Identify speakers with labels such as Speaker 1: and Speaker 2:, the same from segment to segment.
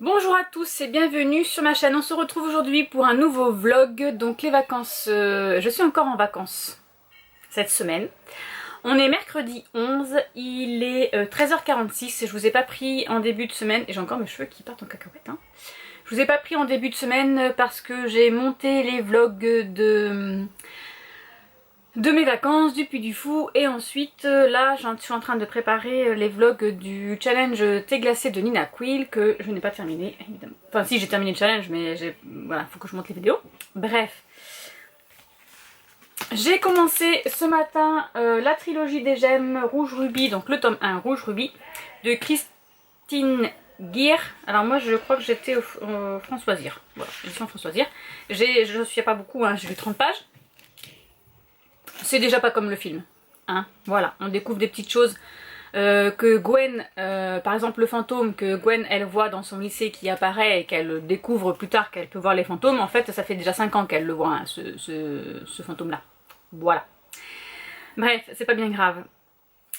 Speaker 1: Bonjour à tous et bienvenue sur ma chaîne. On se retrouve aujourd'hui pour un nouveau vlog. Donc les vacances, je suis encore en vacances cette semaine. On est mercredi 11, il est 13h46 et je vous ai pas pris en début de semaine. Et j'ai encore mes cheveux qui partent en cacahuète. Je vous ai pas pris en début de semaine parce que j'ai monté les vlogs de mes vacances, du Puy du Fou, et ensuite là je suis en train de préparer les vlogs du challenge thé glacé de Nina Quill que je n'ai pas terminé évidemment. Enfin si, j'ai terminé le challenge mais voilà, faut que je monte les vidéos. Bref, j'ai commencé ce matin la trilogie des gemmes rouge rubis, donc le tome 1 rouge rubis de Christine Geer. Alors moi je crois que j'étais au Françoisir, voilà, l'édition Françoisir. Je ne suis pas beaucoup, j'ai lu 30 pages. C'est déjà pas comme le film, voilà, on découvre des petites choses que Gwen, par exemple le fantôme que Gwen elle voit dans son lycée qui apparaît et qu'elle découvre plus tard qu'elle peut voir les fantômes. En fait ça fait déjà 5 ans qu'elle le voit, ce fantôme là, voilà. Bref, c'est pas bien grave,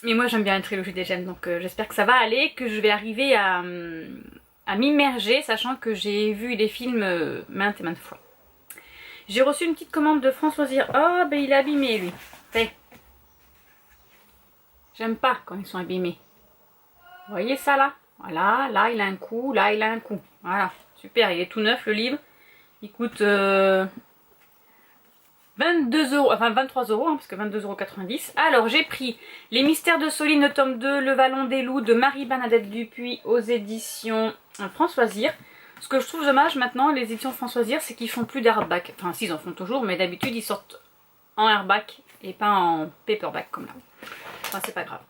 Speaker 1: mais moi j'aime bien la trilogie des gemmes, donc j'espère que ça va aller, que je vais arriver à m'immerger, sachant que j'ai vu les films maintes et maintes fois. J'ai reçu une petite commande de Françoisir. Oh, ben il est abîmé lui. J'aime pas quand ils sont abîmés. Vous voyez ça là? Voilà, là il a un coup, là il a un coup. Voilà, super, il est tout neuf le livre. Il coûte 22 euros, enfin 23 euros, parce que 22,90 €. Alors j'ai pris Les Mystères de Soline, le tome 2, Le Vallon des Loups de Marie-Bernadette Dupuis aux éditions Françoisir. Ce que je trouve dommage maintenant, les éditions Françoisir, c'est qu'ils font plus d'hardback. Enfin, si, ils en font toujours, mais d'habitude, ils sortent en hardback et pas en paperback comme là. Enfin, c'est pas grave.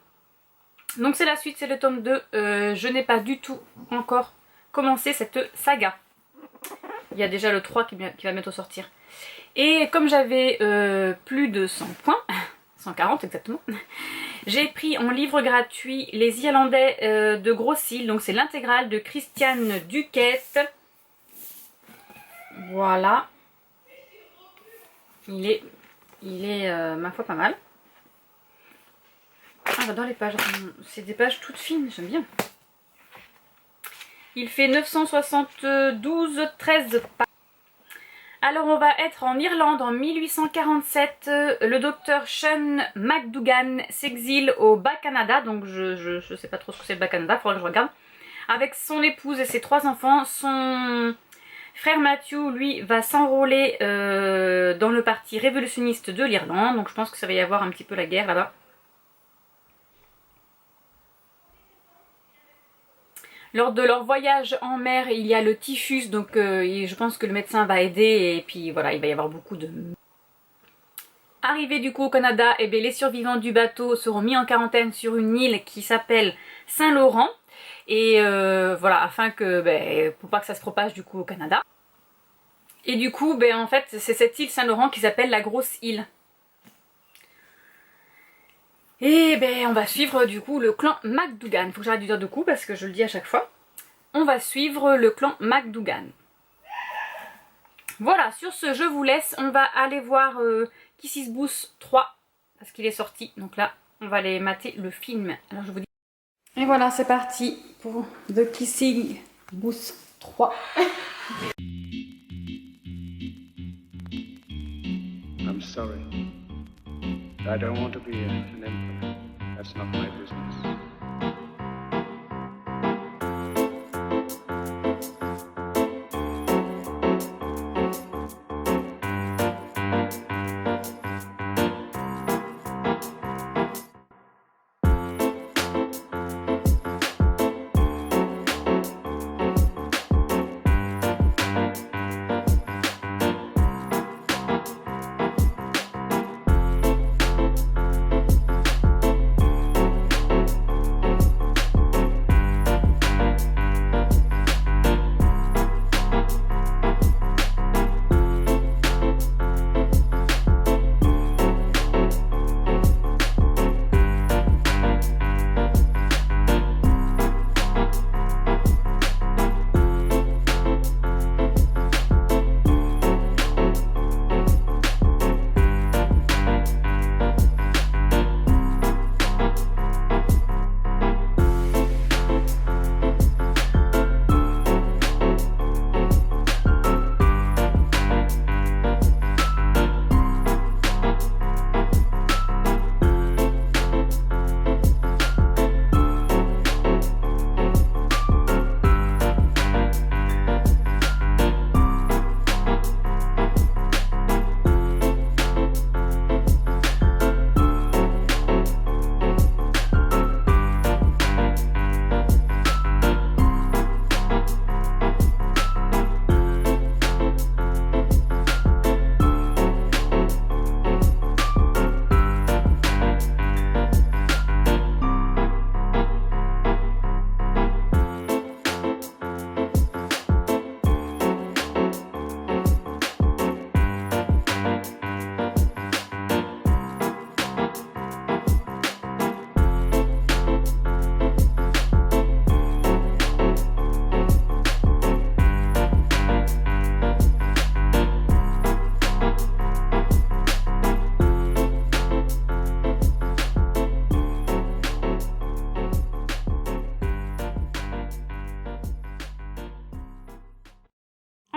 Speaker 1: Donc c'est la suite, c'est le tome 2. Je n'ai pas du tout encore commencé cette saga. Il y a déjà le 3 qui va bientôt sortir. Et comme j'avais plus de 100 points, 140 exactement, j'ai pris en livre gratuit Les Irlandais de Grossil, donc c'est l'intégrale de Christiane Duquette. Voilà. Il est ma foi pas mal. Ah, j'adore les pages, c'est des pages toutes fines, j'aime bien. Il fait 972, 13 pages. Alors on va être en Irlande en 1847, le docteur Sean McDougan s'exile au Bas-Canada, donc je sais pas trop ce que c'est le Bas-Canada, faudra que je regarde, avec son épouse et ses 3 enfants. Son frère Matthew, lui, va s'enrôler dans le parti révolutionniste de l'Irlande, donc je pense que ça va y avoir un petit peu la guerre là-bas. Lors de leur voyage en mer, il y a le typhus, donc je pense que le médecin va aider, et puis voilà, il va y avoir beaucoup de... Arrivé du coup au Canada, et bien, les survivants du bateau seront mis en quarantaine sur une île qui s'appelle Saint-Laurent, et voilà, afin que, pour pas que ça se propage du coup au Canada. Et du coup, en fait, c'est cette île Saint-Laurent qui s'appelle la Grosse Île. Et on va suivre du coup le clan McDougan. Il faut que j'arrête de dire de coup parce que je le dis à chaque fois. On va suivre le clan McDougan. Voilà, sur ce, je vous laisse. On va aller voir Kiss Is Booth 3 parce qu'il est sorti. Donc là, on va aller mater le film. Alors je vous dis. Et voilà, c'est parti pour The Kissing Booth 3.
Speaker 2: I'm sorry. I don't want to be an emperor. That's not my business.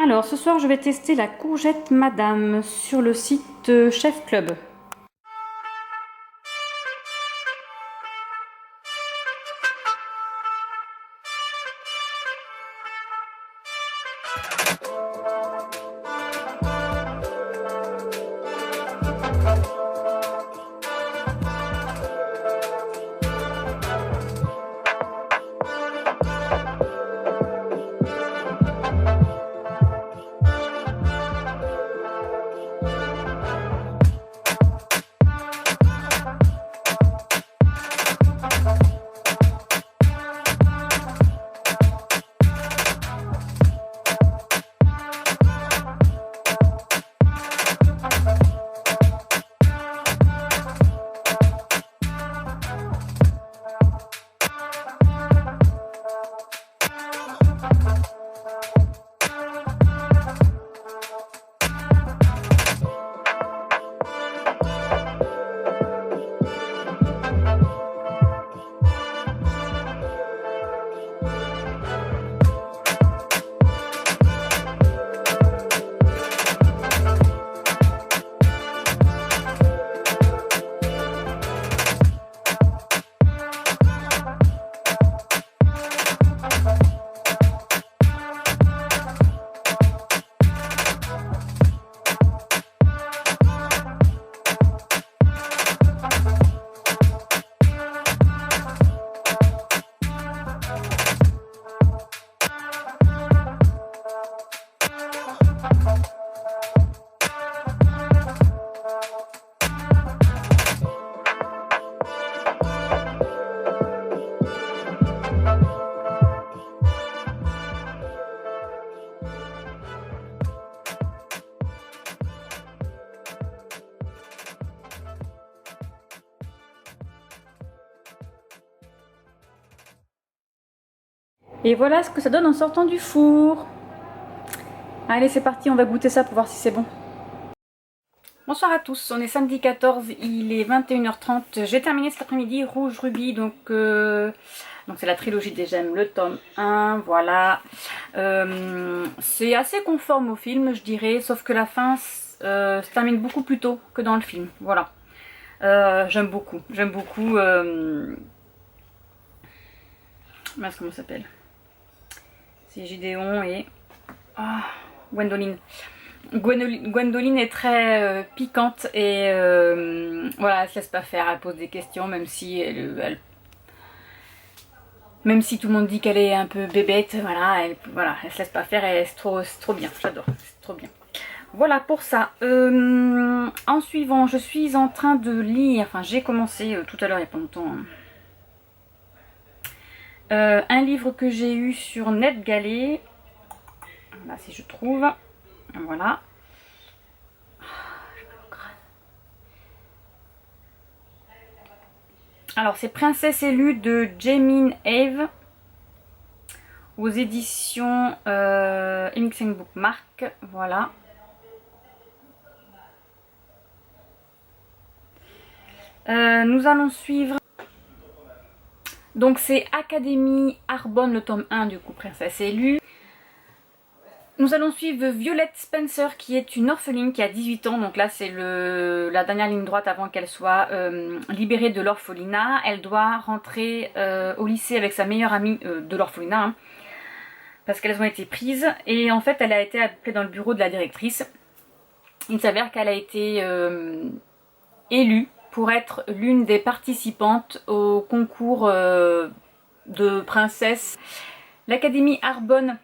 Speaker 1: Alors ce soir je vais tester la courgette madame sur le site Chef Club. Et voilà ce que ça donne en sortant du four. Allez, c'est parti, on va goûter ça pour voir si c'est bon. Bonsoir à tous, on est samedi 14, il est 21h30. J'ai terminé cet après-midi Rouge Rubis, donc c'est la trilogie des gemmes, le tome 1, voilà. C'est assez conforme au film, je dirais, sauf que la fin se termine beaucoup plus tôt que dans le film, voilà. J'aime beaucoup, mince, comment ça s'appelle? C'est Gideon et Gwendoline. Gwendoline est très piquante et voilà, elle se laisse pas faire, elle pose des questions même si même si tout le monde dit qu'elle est un peu bébête, voilà, elle se laisse pas faire et c'est trop bien, j'adore, c'est trop bien. Voilà pour ça. En suivant, je suis en train de lire, enfin j'ai commencé tout à l'heure il n'y a pas longtemps, un livre que j'ai eu sur NetGalley. Là si je trouve, voilà. Alors c'est Princesse élue de Jamin Ave aux éditions Mixing Bookmark, voilà. Nous allons suivre, donc c'est Académie Arbonne, le tome 1 du coup Princesse élue. Nous allons suivre Violette Spencer qui est une orpheline qui a 18 ans, donc là c'est la dernière ligne droite avant qu'elle soit libérée de l'orphelinat. Elle doit rentrer au lycée avec sa meilleure amie de l'orphelinat, hein, parce qu'elles ont été prises, et en fait elle a été appelée dans le bureau de la directrice. Il s'avère qu'elle a été élue pour être l'une des participantes au concours de princesse. L'Académie Arbonne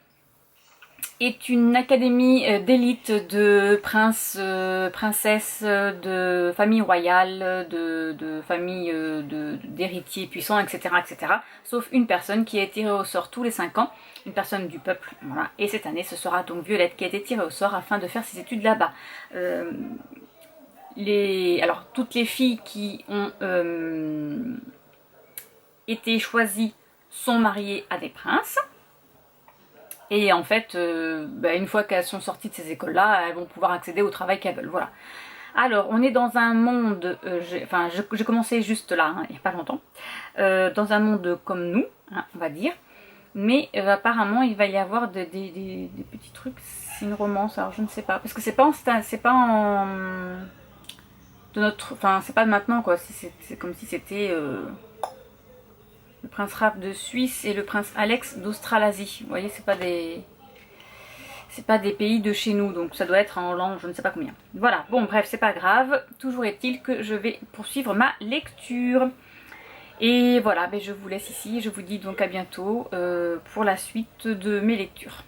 Speaker 1: est une académie d'élite de princes, princesses, de familles royales, de familles d'héritiers puissants, etc., etc. Sauf une personne qui est tirée au sort tous les 5 ans, une personne du peuple. Voilà. Et cette année, ce sera donc Violette qui a été tirée au sort afin de faire ses études là-bas. Alors, toutes les filles qui ont été choisies sont mariées à des princes. Et en fait, une fois qu'elles sont sorties de ces écoles-là, elles vont pouvoir accéder au travail qu'elles veulent. Voilà. Alors, on est dans un monde, j'ai commencé juste là, hein, il n'y a pas longtemps, dans un monde comme nous, hein, on va dire, Mais apparemment il va y avoir des petits trucs, c'est une romance, alors je ne sais pas. Parce que c'est pas en de notre, enfin c'est pas de maintenant quoi, c'est comme si c'était le prince Rapp de Suisse et le prince Alex d'Australasie. Vous voyez, c'est pas des pays de chez nous, donc ça doit être en Hollande, je ne sais pas combien. Voilà, bon bref, c'est pas grave. Toujours est-il que je vais poursuivre ma lecture. Et voilà, ben je vous laisse ici. Je vous dis donc à bientôt pour la suite de mes lectures.